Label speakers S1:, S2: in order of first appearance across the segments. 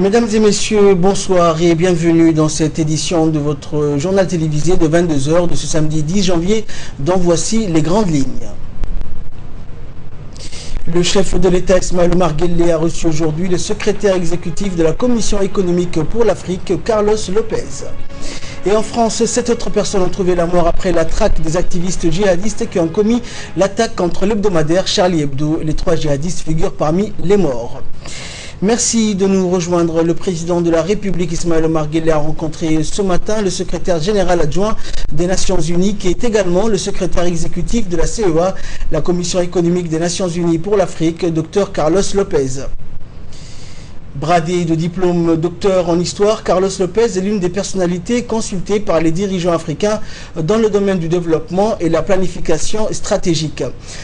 S1: Mesdames et messieurs, bonsoir et bienvenue dans cette édition de votre journal télévisé de 22 h de ce samedi 10 janvier, dont voici les grandes lignes. Le chef de l'État Ismaël Omar Guelleh a reçu aujourd'hui le secrétaire exécutif de la Commission économique pour l'Afrique, Carlos Lopez. Et en France, 7 autres personnes ont trouvé la mort après la traque des activistes djihadistes qui ont commis l'attaque contre l'hebdomadaire Charlie Hebdo. Les 3 djihadistes figurent parmi les morts. Merci de nous rejoindre. Le président de la République, Ismaël Omar Guelleh, a rencontré ce matin le secrétaire général adjoint des Nations Unies, qui est également le secrétaire exécutif de la CEA, la Commission économique des Nations Unies pour l'Afrique, Dr Carlos Lopez. Bradé de diplôme docteur en histoire, Carlos Lopez est l'une des personnalités consultées par les dirigeants africains dans le domaine du développement et la planification stratégique.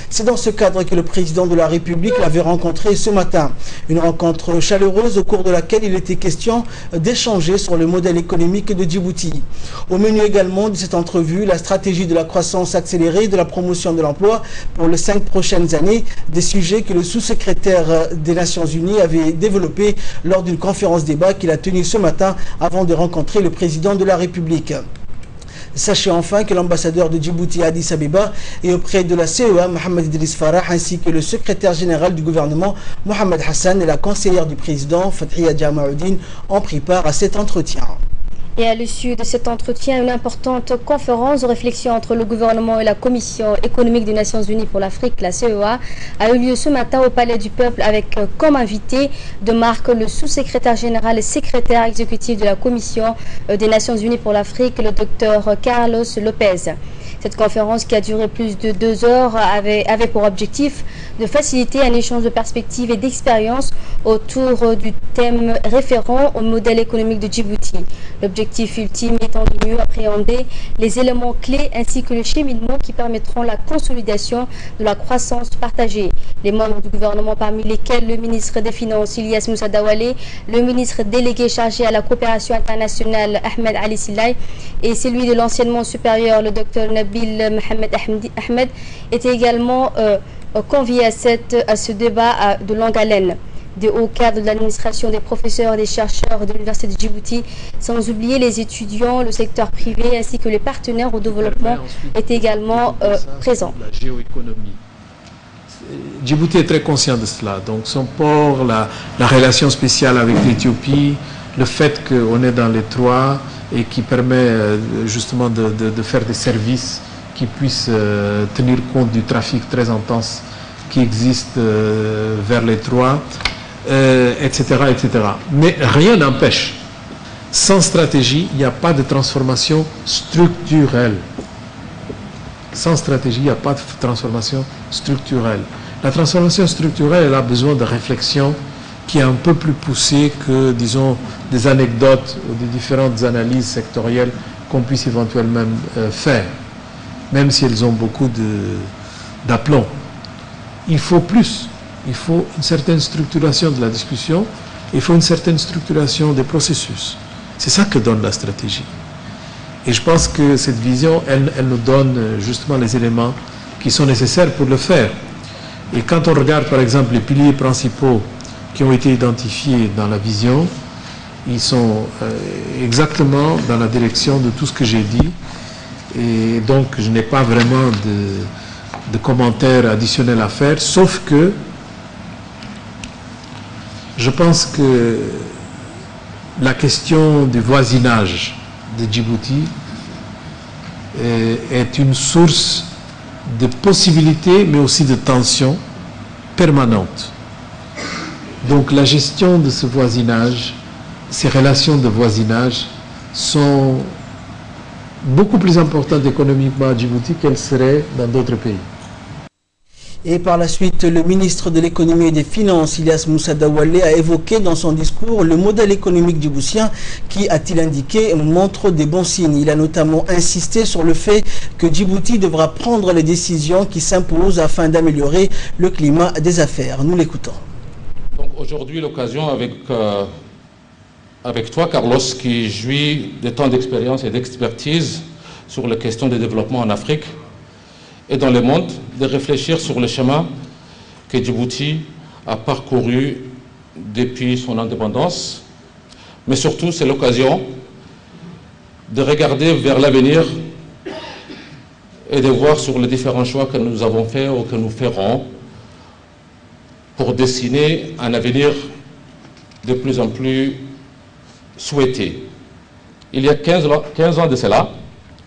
S1: C'est dans ce cadre que le président de la République l'avait rencontré ce matin. Une rencontre chaleureuse au cours de laquelle il était question d'échanger sur le modèle économique de Djibouti. Au menu également de cette entrevue, la stratégie de la croissance accélérée et de la promotion de l'emploi pour les 5 prochaines années, des sujets que le sous-secrétaire des Nations Unies avait développés lors d'une conférence débat qu'il a tenue ce matin avant de rencontrer le président de la République. Sachez enfin que l'ambassadeur de Djibouti à Addis Abeba et auprès de la CEA, Mohamed Idriss Farah, ainsi que le secrétaire général du gouvernement, Mohamed Hassan, et la conseillère du président, Fathia Jamaoudine, ont pris part à cet entretien.
S2: Et à l'issue de cet entretien, une importante conférence de réflexion entre le gouvernement et la Commission économique des Nations Unies pour l'Afrique, la CEA, a eu lieu ce matin au Palais du Peuple avec comme invité de marque le sous-secrétaire général et secrétaire exécutif de la Commission des Nations Unies pour l'Afrique, le docteur Carlos Lopez. Cette conférence, qui a duré plus de 2 heures, avait pour objectif de faciliter un échange de perspectives et d'expériences autour du thème référent au modèle économique de Djibouti. L'objectif ultime étant de mieux appréhender les éléments clés ainsi que le cheminement qui permettront la consolidation de la croissance partagée. Les membres du gouvernement, parmi lesquels le ministre des Finances Ilyas Moussa Dawale, le ministre délégué chargé à la coopération internationale Ahmed Ali Sillay et celui de l'enseignement supérieur, le docteur Nabil Mohamed Ahmed, étaient également conviés à ce débat de longue haleine. Des hauts cadres de l'administration, des professeurs et des chercheurs de l'Université de Djibouti, sans oublier les étudiants, le secteur privé ainsi que les partenaires au développement étaient également présents.
S3: La géoéconomie. Djibouti est très conscient de cela. Donc son port, la relation spéciale avec l'Éthiopie, le fait qu'on est dans les 3 et qui permet justement de faire des services qui puissent tenir compte du trafic très intense qui existe vers les 3, etc., etc. Mais rien n'empêche. Sans stratégie, il n'y a pas de transformation structurelle. Sans stratégie, il n'y a pas de transformation structurelle. La transformation structurelle, elle a besoin de réflexion qui est un peu plus poussée que, disons, des anecdotes ou des différentes analyses sectorielles qu'on puisse éventuellement faire, même si elles ont beaucoup d'aplomb. Il faut plus. Il faut une certaine structuration de la discussion, il faut une certaine structuration des processus. C'est ça que donne la stratégie. Et je pense que cette vision, elle nous donne justement les éléments qui sont nécessaires pour le faire. Et quand on regarde par exemple les piliers principaux qui ont été identifiés dans la vision, ils sont exactement dans la direction de tout ce que j'ai dit. Et donc je n'ai pas vraiment de commentaires additionnels à faire, sauf que je pense que la question du voisinage de Djibouti est une source de possibilités, mais aussi de tensions permanentes. Donc la gestion de ce voisinage, ces relations de voisinage sont beaucoup plus importantes économiquement à Djibouti qu'elles seraient dans d'autres pays.
S1: Et par la suite, le ministre de l'économie et des finances, Ilyas Moussa Dawale, a évoqué dans son discours le modèle économique djiboutien qui, a-t-il indiqué, montre des bons signes. Il a notamment insisté sur le fait que Djibouti devra prendre les décisions qui s'imposent afin d'améliorer le climat des affaires. Nous l'écoutons.
S4: Donc aujourd'hui, l'occasion avec toi, Carlos, qui jouit de tant d'expérience et d'expertise sur les questions de développement en Afrique et dans le monde, de réfléchir sur le chemin que Djibouti a parcouru depuis son indépendance mais surtout c'est l'occasion de regarder vers l'avenir et de voir sur les différents choix que nous avons faits ou que nous ferons pour dessiner un avenir de plus en plus souhaité. Il y a 15 ans de cela,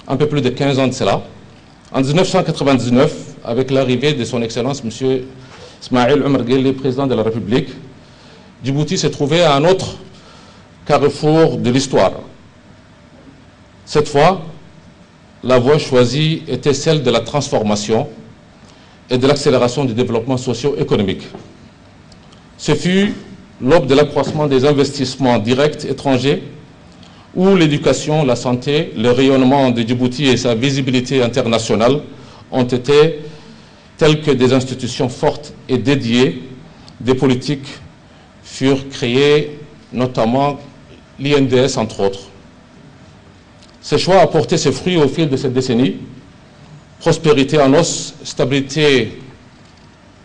S4: un peu plus de 15 ans de cela, en 1999, avec l'arrivée de son Excellence M. Ismaïl Omar Guelleh, président de la République, Djibouti s'est trouvé à un autre carrefour de l'histoire. Cette fois, la voie choisie était celle de la transformation et de l'accélération du développement socio-économique. Ce fut l'aube de l'accroissement des investissements directs étrangers, où l'éducation, la santé, le rayonnement de Djibouti et sa visibilité internationale ont été tels que des institutions fortes et dédiées, des politiques furent créées, notamment l'INDS entre autres. Ce choix a porté ses fruits au fil de cette décennie. Prospérité en hausse, stabilité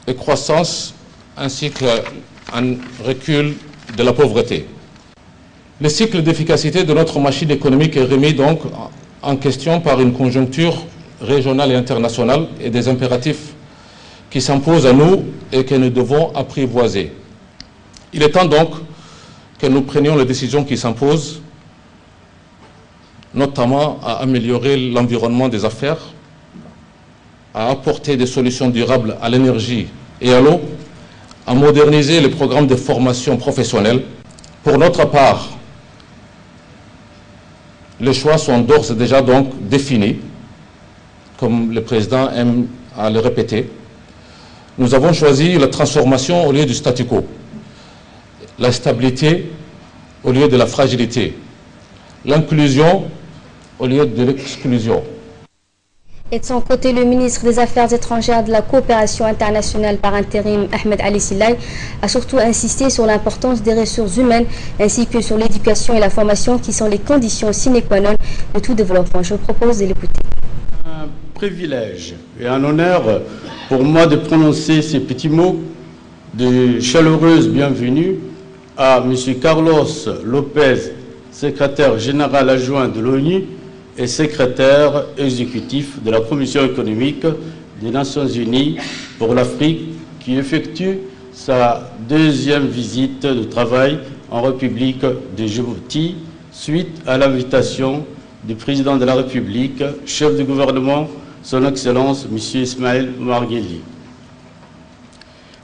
S4: et croissance, ainsi qu'un recul de la pauvreté. Le cycle d'efficacité de notre machine économique est remis donc en question par une conjoncture régionale et internationale et des impératifs qui s'imposent à nous et que nous devons apprivoiser. Il est temps donc que nous prenions les décisions qui s'imposent, notamment à améliorer l'environnement des affaires, à apporter des solutions durables à l'énergie et à l'eau, à moderniser les programmes de formation professionnelle. Pour notre part, les choix sont d'ores et déjà donc définis, comme le président aime à le répéter. Nous avons choisi la transformation au lieu du statu quo, la stabilité au lieu de la fragilité, l'inclusion au lieu de l'exclusion.
S2: Et de son côté, le ministre des Affaires étrangères de la coopération internationale par intérim, Ahmed Ali Silay, a surtout insisté sur l'importance des ressources humaines ainsi que sur l'éducation et la formation qui sont les conditions sine qua non de tout développement. Je vous propose de l'écouter.
S5: Un privilège et un honneur pour moi de prononcer ces petits mots de chaleureuse bienvenue à M. Carlos Lopez, secrétaire général adjoint de l'ONU et secrétaire exécutif de la Commission économique des Nations Unies pour l'Afrique, qui effectue sa deuxième visite de travail en République de Djibouti suite à l'invitation du président de la République, chef du gouvernement, son Excellence M. Ismaïl Omar Guelleh.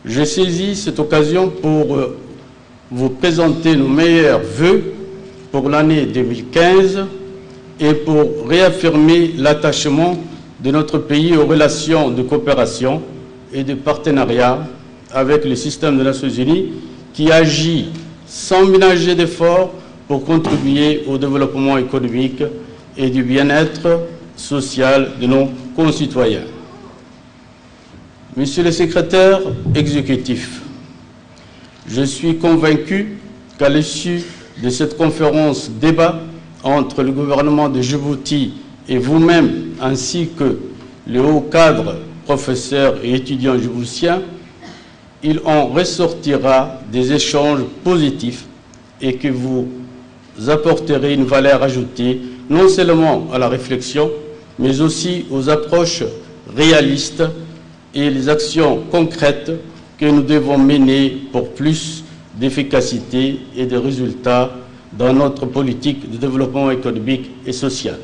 S5: Je saisis cette occasion pour vous présenter nos meilleurs vœux pour l'année 2015 et pour réaffirmer l'attachement de notre pays aux relations de coopération et de partenariat avec le système des Nations Unies qui agit sans ménager d'efforts pour contribuer au développement économique et du bien-être social de nos concitoyens. Monsieur le secrétaire exécutif, je suis convaincu qu'à l'issue de cette conférence débat entre le gouvernement de Djibouti et vous-même, ainsi que les hauts cadres, professeurs et étudiants djiboutiens, il en ressortira des échanges positifs et que vous apporterez une valeur ajoutée non seulement à la réflexion, mais aussi aux approches réalistes et les actions concrètes que nous devons mener pour plus d'efficacité et de résultats dans notre politique de développement économique et social.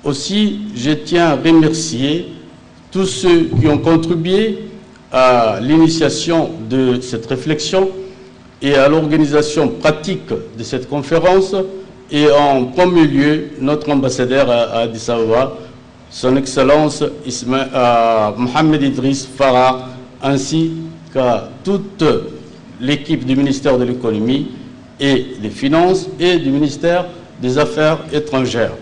S5: Aussi, je tiens à remercier tous ceux qui ont contribué à l'initiation de cette réflexion et à l'organisation pratique de cette conférence, et en premier lieu, notre ambassadeur à Addis Abeba, son Excellence Mohamed Idriss Farah, ainsi qu'à toute l'équipe du ministère de l'économie et des finances et du ministère des Affaires étrangères.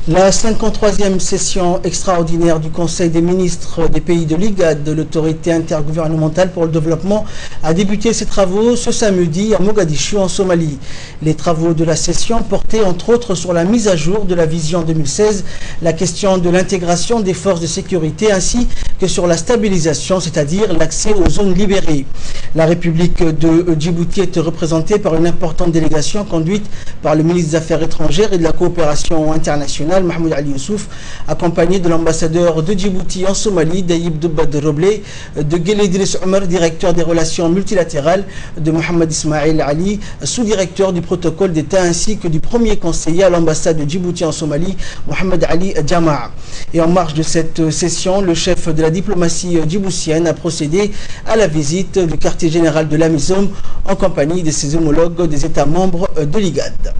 S1: La 53e session extraordinaire du Conseil des ministres des pays de l'IGAD, de l'autorité intergouvernementale pour le développement, a débuté ses travaux ce samedi à Mogadiscio en Somalie. Les travaux de la session portaient entre autres sur la mise à jour de la vision 2016, la question de l'intégration des forces de sécurité ainsi que sur la stabilisation, c'est-à-dire l'accès aux zones libérées. La République de Djibouti est représentée par une importante délégation conduite par le ministre des Affaires étrangères et de la coopération internationale, Mahmoud Ali Youssouf, accompagné de l'ambassadeur de Djibouti en Somalie, Dayib Doubad Roblé, de Guélédris Omar, directeur des relations multilatérales, de Mohamed Ismail Ali, sous-directeur du protocole d'État, ainsi que du premier conseiller à l'ambassade de Djibouti en Somalie, Mohamed Ali Jama'a. Et en marge de cette session, le chef de la diplomatie djiboutienne a procédé à la visite du quartier général de l'AMISOM en compagnie de ses homologues des États membres de l'IGAD.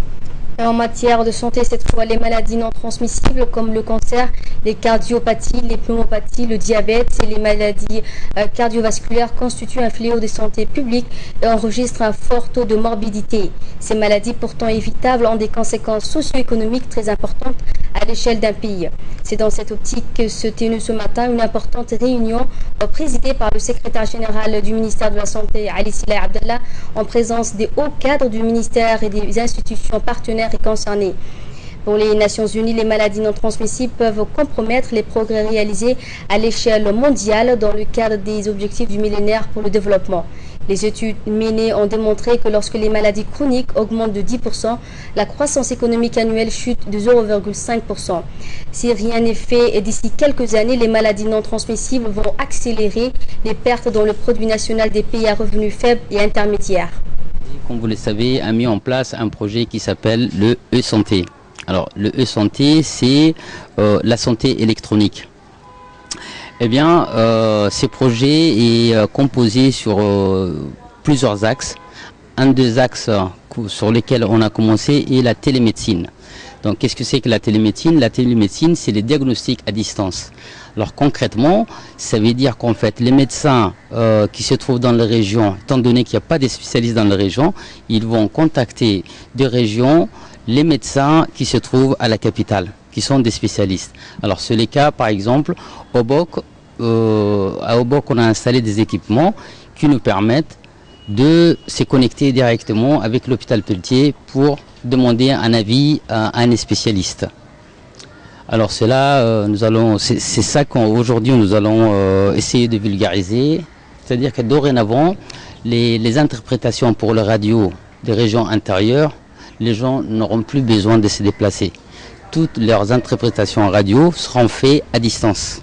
S2: En matière de santé, cette fois, les maladies non transmissibles comme le cancer, les cardiopathies, les pneumopathies, le diabète et les maladies cardiovasculaires constituent un fléau de santé publique et enregistrent un fort taux de morbidité. Ces maladies, pourtant évitables, ont des conséquences socio-économiques très importantes à l'échelle d'un pays. C'est dans cette optique que se tenue ce matin une importante réunion présidée par le secrétaire général du ministère de la Santé, Ali Silay Abdallah, en présence des hauts cadres du ministère et des institutions partenaires et concernés. Pour les Nations Unies, les maladies non transmissibles peuvent compromettre les progrès réalisés à l'échelle mondiale dans le cadre des objectifs du millénaire pour le développement. Les études menées ont démontré que lorsque les maladies chroniques augmentent de 10%, la croissance économique annuelle chute de 0,5%. Si rien n'est fait, d'ici quelques années, les maladies non transmissibles vont accélérer les pertes dans le produit national des pays à revenus faibles et intermédiaires.
S6: Comme vous le savez, a mis en place un projet qui s'appelle le E-Santé. Alors, le E-Santé, c'est la santé électronique. Eh bien, ce projet est composé sur plusieurs axes. Un des axes sur lesquels on a commencé est la télémédecine. Donc, qu'est-ce que c'est que la télémédecine? La télémédecine, c'est les diagnostics à distance. Alors, concrètement, ça veut dire qu'en fait, les médecins qui se trouvent dans les régions, étant donné qu'il n'y a pas de spécialistes dans les régions, ils vont contacter des régions les médecins qui se trouvent à la capitale, qui sont des spécialistes. Alors c'est le cas par exemple au Bok. À Obok, on a installé des équipements qui nous permettent de se connecter directement avec l'hôpital Pelletier pour demander un avis à un spécialiste. Alors cela, c'est ça qu'aujourd'hui nous allons essayer de vulgariser, c'est-à-dire que dorénavant, les interprétations pour les radios des régions intérieures, les gens n'auront plus besoin de se déplacer. Toutes leurs interprétations radio seront faites à distance.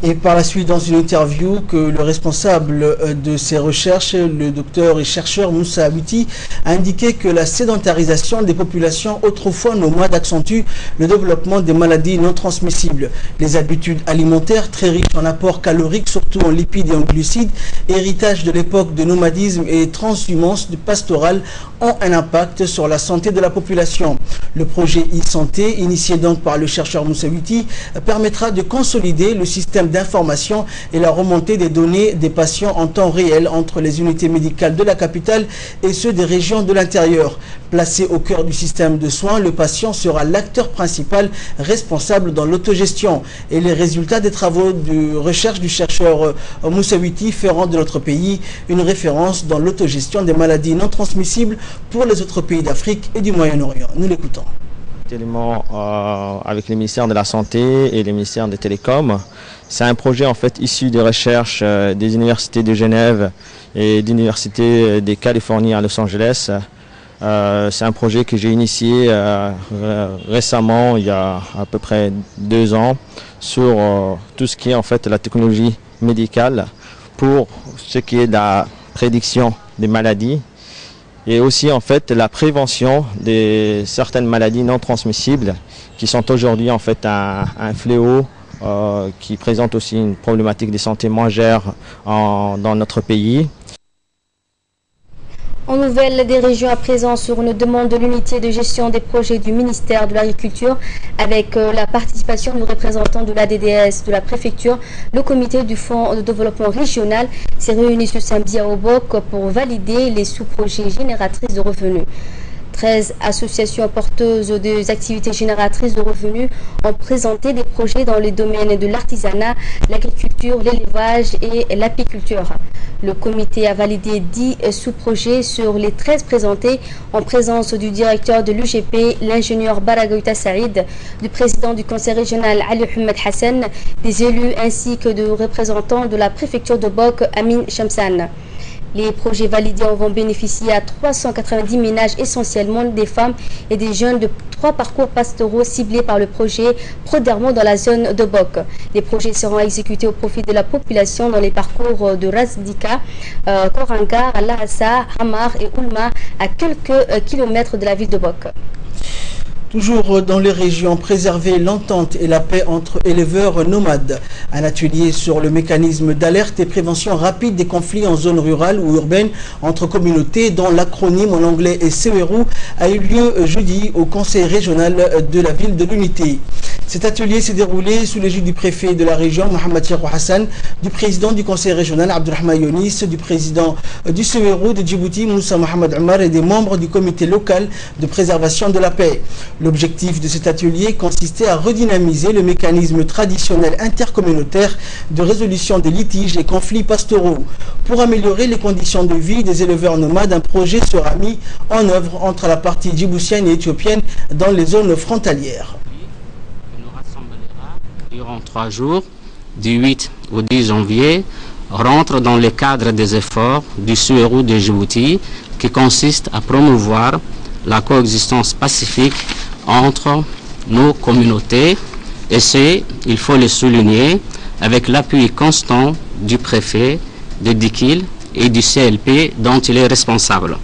S1: Et par la suite, dans une interview, que le responsable de ces recherches, le docteur et chercheur Moussa Abouti, a indiqué que la sédentarisation des populations autrefois nomades accentue le développement des maladies non transmissibles. Les habitudes alimentaires très riches en apports caloriques, surtout en lipides et en glucides, héritage de l'époque de nomadisme et transhumance pastorale, ont un impact sur la santé de la population. Le projet e-santé, initié donc par le chercheur Moussa Abouti, permettra de consolider le système d'information et la remontée des données des patients en temps réel entre les unités médicales de la capitale et ceux des régions de l'intérieur. Placé au cœur du système de soins, le patient sera l'acteur principal responsable dans l'autogestion. Et les résultats des travaux de recherche du chercheur Moussa Abouti feront de notre pays une référence dans l'autogestion des maladies non transmissibles pour les autres pays d'Afrique et du Moyen-Orient. Nous l'écoutons.
S7: Avec le ministère de la Santé et le ministère des Télécoms. C'est un projet en fait issu des recherches des universités de Genève et de l'université de Californie à Los Angeles. C'est un projet que j'ai initié récemment, il y a à peu près 2 ans, sur tout ce qui est en fait la technologie médicale pour ce qui est de la prédiction des maladies. Et aussi en fait la prévention de certaines maladies non transmissibles qui sont aujourd'hui en fait un fléau qui présente aussi une problématique de santé majeure dans notre pays.
S2: En nouvelle des régions à présent, sur une demande de l'unité de gestion des projets du ministère de l'Agriculture, avec la participation du représentant de l'ADDS de la préfecture, le comité du Fonds de développement régional s'est réuni ce samedi à Obok pour valider les sous-projets génératrices de revenus. 13 associations porteuses des activités génératrices de revenus ont présenté des projets dans les domaines de l'artisanat, l'agriculture, l'élevage et l'apiculture. Le comité a validé 10 sous-projets sur les 13 présentés en présence du directeur de l'UGP, l'ingénieur Baragoïta Saïd, du président du conseil régional Ali Ahmed Hassan, des élus ainsi que de représentants de la préfecture de Bok, Amin Shamsan. Les projets validés vont bénéficier à 390 ménages, essentiellement des femmes et des jeunes de 3 parcours pastoraux ciblés par le projet Prodermo dans la zone de Bok. Les projets seront exécutés au profit de la population dans les parcours de Razdika, Korangar, Lahassa, Hamar et Oulma, à quelques kilomètres de la ville de Bok.
S1: Toujours dans les régions, préserver l'entente et la paix entre éleveurs nomades. Un atelier sur le mécanisme d'alerte et prévention rapide des conflits en zone rurale ou urbaine entre communautés, dont l'acronyme en anglais est CERU, a eu lieu jeudi au conseil régional de la ville de l'Unité. Cet atelier s'est déroulé sous l'égide du préfet de la région, Mohamed Cheikh Hassan, du président du conseil régional, Abdurrahman Younis, du président du CERU de Djibouti, Moussa Mohamed Omar, et des membres du comité local de préservation de la paix. L'objectif de cet atelier consistait à redynamiser le mécanisme traditionnel intercommunautaire de résolution des litiges et conflits pastoraux. Pour améliorer les conditions de vie des éleveurs nomades, un projet sera mis en œuvre entre la partie djiboutienne et éthiopienne dans les zones frontalières.
S8: Nous rassemblera durant 3 jours, du 8 au 10 janvier, rentre dans le cadre des efforts du CERU de Djibouti qui consiste à promouvoir la coexistence pacifique entre nos communautés, et c'est, il faut le souligner, avec l'appui constant du préfet de Dikil et du CLP dont il est responsable.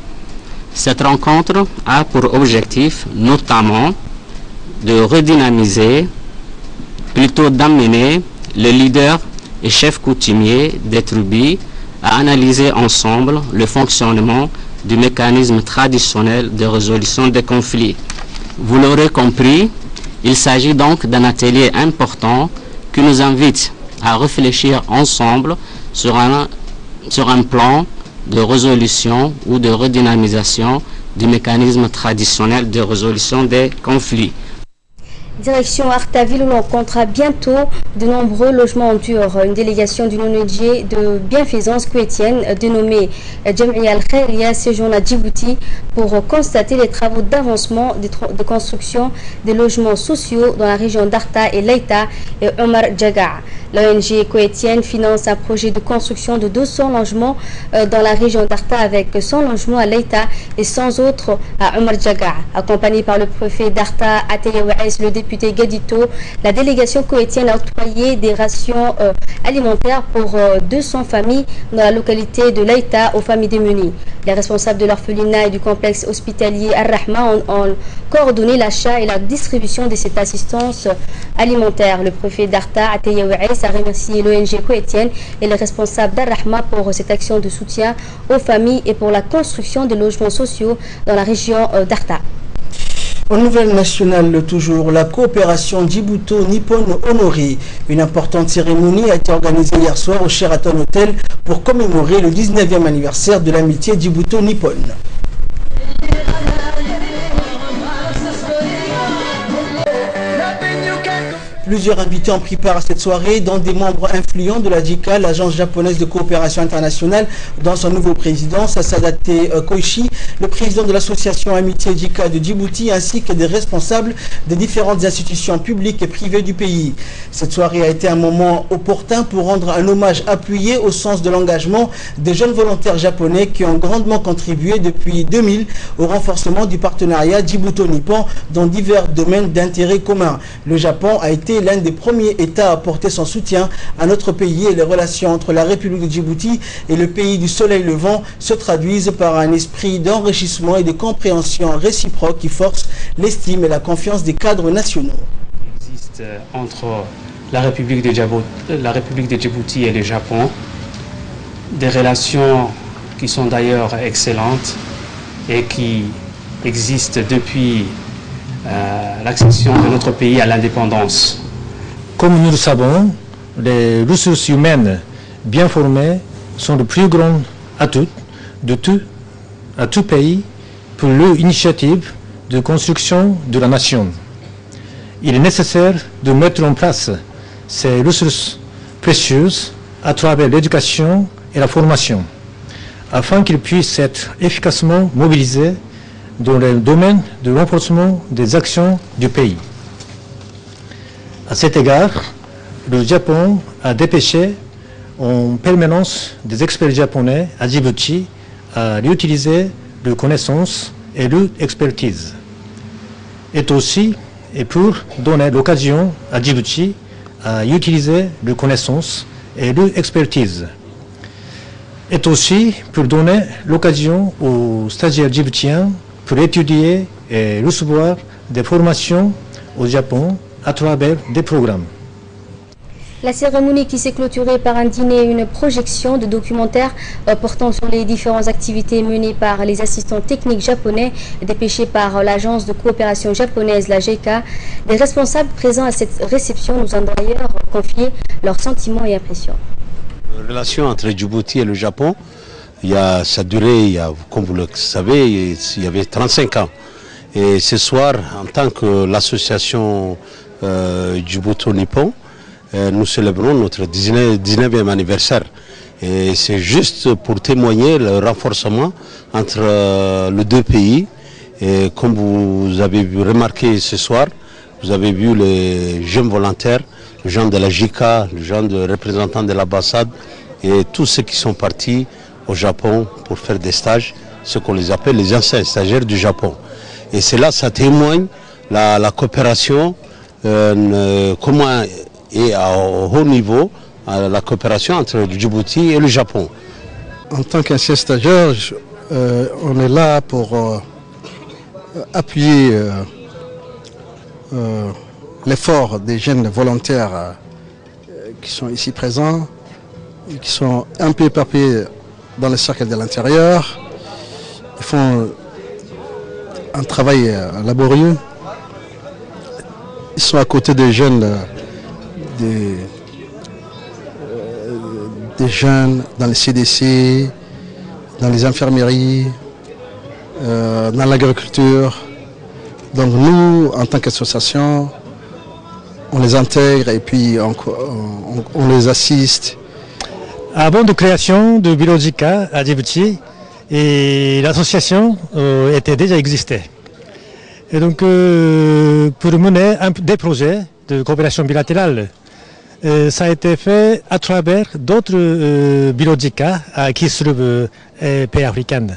S8: Cette rencontre a pour objectif notamment de redynamiser, plutôt d'amener les leaders et chefs coutumiers des tribus à analyser ensemble le fonctionnement du mécanisme traditionnel de résolution des conflits. Vous l'aurez compris, il s'agit donc d'un atelier important qui nous invite à réfléchir ensemble sur un plan de résolution ou de redynamisation du mécanisme traditionnel de résolution des conflits.
S2: Direction Artaville où l'on comptera bientôt de nombreux logements en dur. Une délégation d'une ONG de bienfaisance chrétienne dénommée Jamia Al-Khairia séjourne à Djibouti pour constater les travaux d'avancement de construction des logements sociaux dans la région d'Arta et Leïta et Omar Djaga. L'ONG chrétienne finance un projet de construction de 200 logements dans la région d'Arta avec 100 logements à Leïta et 100 autres à Omar Djaga. Accompagné par le préfet d'Arta, Ataya Ouaïs, le député Gadito, la délégation chrétienne a octroyé des rations alimentaires pour 200 familles dans la localité de Leïta aux familles démunies. Les responsables de l'orphelinat et du complexe hospitalier Ar-Rahma ont coordonné l'achat et la distribution de cette assistance alimentaire. Le préfet d'Arta, Ataya Ouaïs, a remercié l'ONG chrétienne et les responsables d'Ar-Rahma pour cette action de soutien aux familles et pour la construction de logements sociaux dans la région d'Arta.
S1: En nouvelle nationale toujours, la coopération Djibouto-Nippon honorée. Une importante cérémonie a été organisée hier soir au Sheraton Hotel pour commémorer le 19e anniversaire de l'amitié Djibouto-Nippon. Plusieurs invités ont pris part à cette soirée, dont des membres influents de la JICA, l'agence japonaise de coopération internationale, dans son nouveau président, Sasadate Koichi, le président de l'association Amitié JICA de Djibouti, ainsi que des responsables des différentes institutions publiques et privées du pays. Cette soirée a été un moment opportun pour rendre un hommage appuyé au sens de l'engagement des jeunes volontaires japonais qui ont grandement contribué depuis 2000 au renforcement du partenariat Djibouto-Nippon dans divers domaines d'intérêt commun. Le Japon a été l'un des premiers États à apporter son soutien à notre pays et les relations entre la République de Djibouti et le pays du soleil levant se traduisent par un esprit d'enrichissement et de compréhension réciproque qui force l'estime et la confiance des cadres nationaux.
S9: Il existe entre la République de Djibouti et le Japon des relations qui sont d'ailleurs excellentes et qui existent depuis l'accession de notre pays à l'indépendance.
S3: Comme nous le savons, les ressources humaines bien formées sont le plus grand atout à tout pays
S10: pour l'initiative de construction de la nation. Il est nécessaire de mettre en place ces ressources précieuses à travers l'éducation et la formation, afin qu'ils puissent être efficacement mobilisés dans le domaine du renforcement des actions du pays. À cet égard, le Japon a dépêché en permanence des experts japonais à Djibouti à réutiliser leurs connaissances et leur expertise. Et aussi et pour donner l'occasion à Djibouti à utiliser leurs connaissances et leur expertise. Et aussi pour donner l'occasion aux stagiaires djiboutiens pour étudier et recevoir des formations au Japon à travers des programmes.
S2: La cérémonie qui s'est clôturée par un dîner et une projection de documentaires portant sur les différentes activités menées par les assistants techniques japonais dépêchés par l'agence de coopération japonaise, la JECA. Des responsables présents à cette réception nous ont d'ailleurs confié leurs sentiments et impressions.
S11: La relation entre Djibouti et le Japon, ça a duré, comme vous le savez, il y avait 35 ans. Et ce soir, en tant que l'association Djibouti-Nippon, nous célébrons notre 19e anniversaire. Et c'est juste pour témoigner le renforcement entre les deux pays. Et comme vous avez remarqué ce soir, vous avez vu les jeunes volontaires, les gens de la JICA, les gens de représentants de l'ambassade et tous ceux qui sont partis au Japon pour faire des stages, ce qu'on les appelle les anciens stagiaires du Japon. Et cela, ça témoigne la coopération, comment et à haut niveau la coopération entre le Djibouti et le Japon.
S12: En tant qu'ancien stagiaire, on est là pour appuyer l'effort des jeunes volontaires qui sont ici présents, et qui sont un peu éparpillés dans le cercle de l'intérieur. Ils font un travail laborieux. Ils sont à côté des jeunes des jeunes dans les CDC, dans les infirmeries, dans l'agriculture. Donc nous, en tant qu'association, on les intègre et puis on les assiste.
S10: Avant de création du bureau JICA à Djibouti, l'association était déjà existée. Et donc pour mener des projets de coopération bilatérale, ça a été fait à travers d'autres bureaux JICA qui se trouvent pays africains.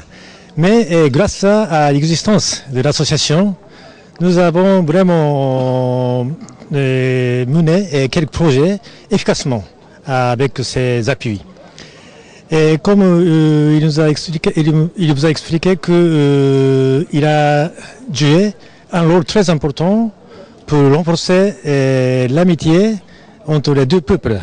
S10: Mais grâce à l'existence de l'association, nous avons vraiment mené quelques projets efficacement avec ces appuis. Et comme il vous a expliqué qu'il a joué un rôle très important pour renforcer l'amitié entre les deux peuples.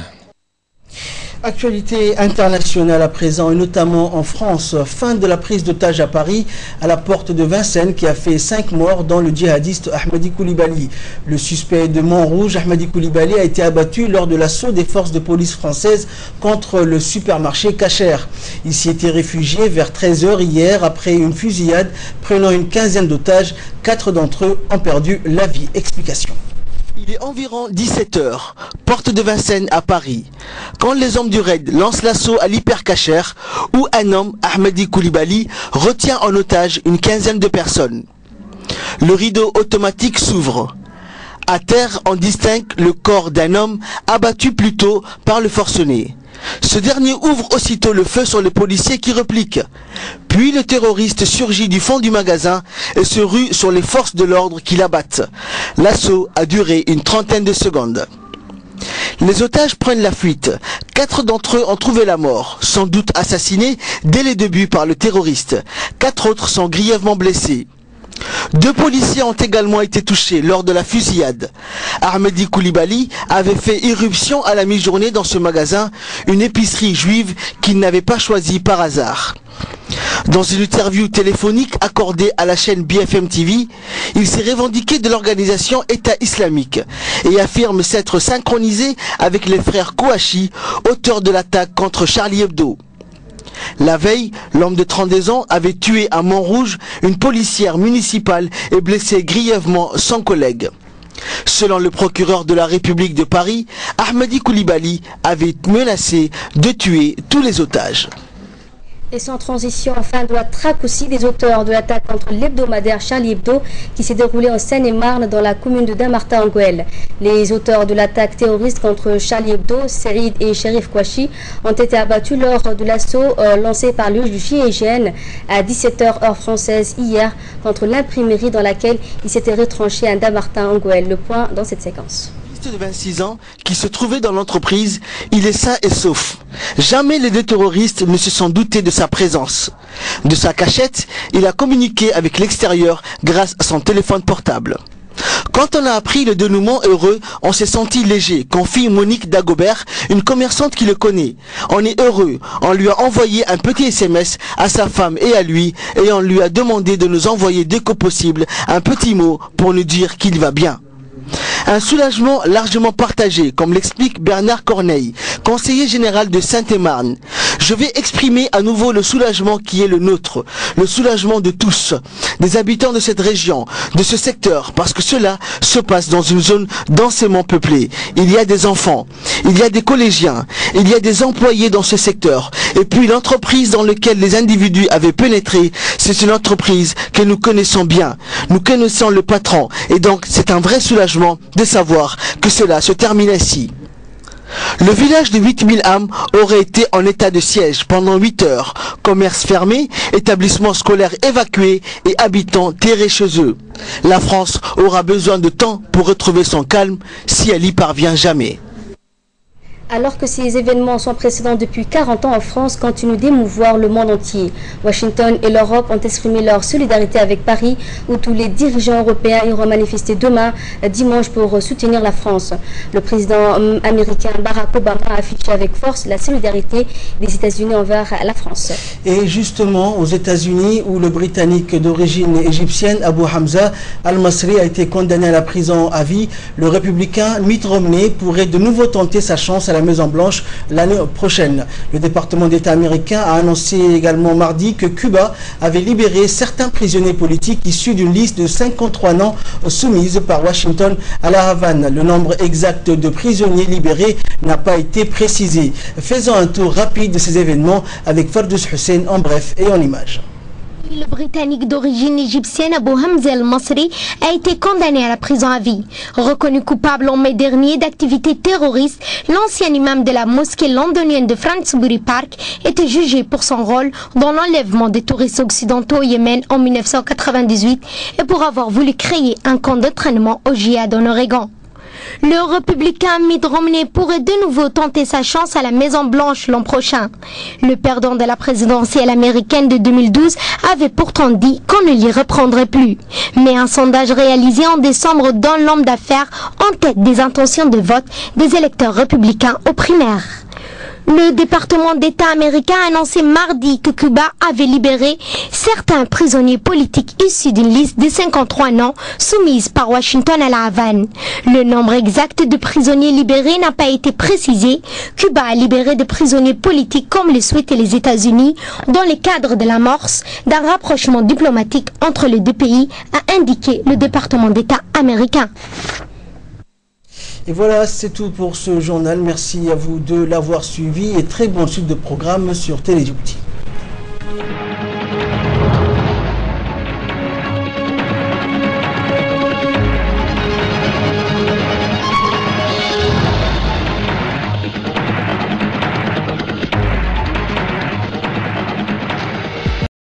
S1: Actualité internationale à présent, et notamment en France. Fin de la prise d'otage à Paris, à la porte de Vincennes, qui a fait 5 morts, dont le djihadiste Ahmadi Koulibaly. Le suspect de Montrouge, Ahmadi Koulibaly, a été abattu lors de l'assaut des forces de police françaises contre le supermarché Cacher. Il s'y était réfugié vers 13 h hier après une fusillade prenant une quinzaine d'otages. 4 d'entre eux ont perdu la vie. Explication. Il est environ 17 h, porte de Vincennes à Paris, quand les hommes du raid lancent l'assaut à l'hypercacher où un homme, Ahmadi Koulibaly, retient en otage une quinzaine de personnes. Le rideau automatique s'ouvre. À terre, on distingue le corps d'un homme abattu plus tôt par le forcené. Ce dernier ouvre aussitôt le feu sur les policiers qui repliquent. Puis le terroriste surgit du fond du magasin et se rue sur les forces de l'ordre qui l'abattent. L'assaut a duré une trentaine de secondes. Les otages prennent la fuite. 4 d'entre eux ont trouvé la mort, sans doute assassinés dès les débuts par le terroriste. 4 autres sont grièvement blessés. 2 policiers ont également été touchés lors de la fusillade. Ahmadi Koulibaly avait fait irruption à la mi-journée dans ce magasin, une épicerie juive qu'il n'avait pas choisie par hasard. Dans une interview téléphonique accordée à la chaîne BFM TV, il s'est revendiqué de l'organisation État islamique et affirme s'être synchronisé avec les frères Kouachi, auteurs de l'attaque contre Charlie Hebdo. La veille, l'homme de 32 ans avait tué à Montrouge une policière municipale et blessé grièvement son collègue. Selon le procureur de la République de Paris, Ahmadi Koulibaly avait menacé de tuer tous les otages.
S2: Et sans transition, enfin, de la traque aussi des auteurs de l'attaque contre l'hebdomadaire Charlie Hebdo qui s'est déroulée en Seine-et-Marne dans la commune de Damartin-en-Gouel. Les auteurs de l'attaque terroriste contre Charlie Hebdo, Serid et Sherif Kouachi, ont été abattus lors de l'assaut lancé par le GIGN à 17h heure française hier contre l'imprimerie dans laquelle il s'était retranché à Damartin-en-Gouel. Le point dans cette séquence.
S1: De 26 ans qui se trouvait dans l'entreprise, il est sain et sauf. Jamais les deux terroristes ne se sont doutés de sa présence. De sa cachette, il a communiqué avec l'extérieur grâce à son téléphone portable. Quand on a appris le dénouement heureux, on s'est senti léger, confie Monique Dagobert, une commerçante qui le connaît. On est heureux, on lui a envoyé un petit SMS à sa femme et à lui, et on lui a demandé de nous envoyer dès que possible un petit mot pour nous dire qu'il va bien. Un soulagement largement partagé, comme l'explique Bernard Corneille, conseiller général de Saint-et-Marne. Je vais exprimer à nouveau le soulagement qui est le nôtre, le soulagement de tous, des habitants de cette région, de ce secteur, parce que cela se passe dans une zone densément peuplée. Il y a des enfants, il y a des collégiens, il y a des employés dans ce secteur, et puis l'entreprise dans laquelle les individus avaient pénétré, c'est une entreprise que nous connaissons bien, nous connaissons le patron, et donc c'est un vrai soulagement de savoir que cela se termine ainsi. Le village de 8000 âmes aurait été en état de siège pendant 8 heures, commerce fermé, établissements scolaires évacués et habitants terrés chez eux. La France aura besoin de temps pour retrouver son calme si elle y parvient jamais.
S2: Alors que ces événements sans précédent depuis 40 ans en France continuent d'émouvoir le monde entier. Washington et l'Europe ont exprimé leur solidarité avec Paris, où tous les dirigeants européens iront manifester demain, dimanche, pour soutenir la France. Le président américain Barack Obama a affiché avec force la solidarité des États-Unis envers la France.
S1: Et justement, aux États-Unis, où le Britannique d'origine égyptienne Abu Hamza al-Masri a été condamné à la prison à vie, le républicain Mitt Romney pourrait de nouveau tenter sa chance à la Maison-Blanche l'année prochaine. Le département d'État américain a annoncé également mardi que Cuba avait libéré certains prisonniers politiques issus d'une liste de 53 noms soumise par Washington à la Havane. Le nombre exact de prisonniers libérés n'a pas été précisé. Faisons un tour rapide de ces événements avec Fardous Hussein en bref et en images.
S13: Le Britannique d'origine égyptienne Abu Hamza al-Masri a été condamné à la prison à vie. Reconnu coupable en mai dernier d'activités terroristes, l'ancien imam de la mosquée londonienne de Fransbury Park était jugé pour son rôle dans l'enlèvement des touristes occidentaux au Yémen en 1998 et pour avoir voulu créer un camp d'entraînement au djihad en Oregon. Le républicain Mitt Romney pourrait de nouveau tenter sa chance à la Maison-Blanche l'an prochain. Le perdant de la présidentielle américaine de 2012 avait pourtant dit qu'on ne l'y reprendrait plus. Mais un sondage réalisé en décembre donne l'homme d'affaires en tête des intentions de vote des électeurs républicains aux primaires. Le département d'État américain a annoncé mardi que Cuba avait libéré certains prisonniers politiques issus d'une liste de 53 noms soumise par Washington à la Havane. Le nombre exact de prisonniers libérés n'a pas été précisé. Cuba a libéré des prisonniers politiques comme le souhaitaient les États-Unis dans le cadre de l'amorce d'un rapprochement diplomatique entre les deux pays, a indiqué le département d'État américain.
S1: Et voilà, c'est tout pour ce journal. Merci à vous de l'avoir suivi et très bonne suite de programme sur Télé Djibouti.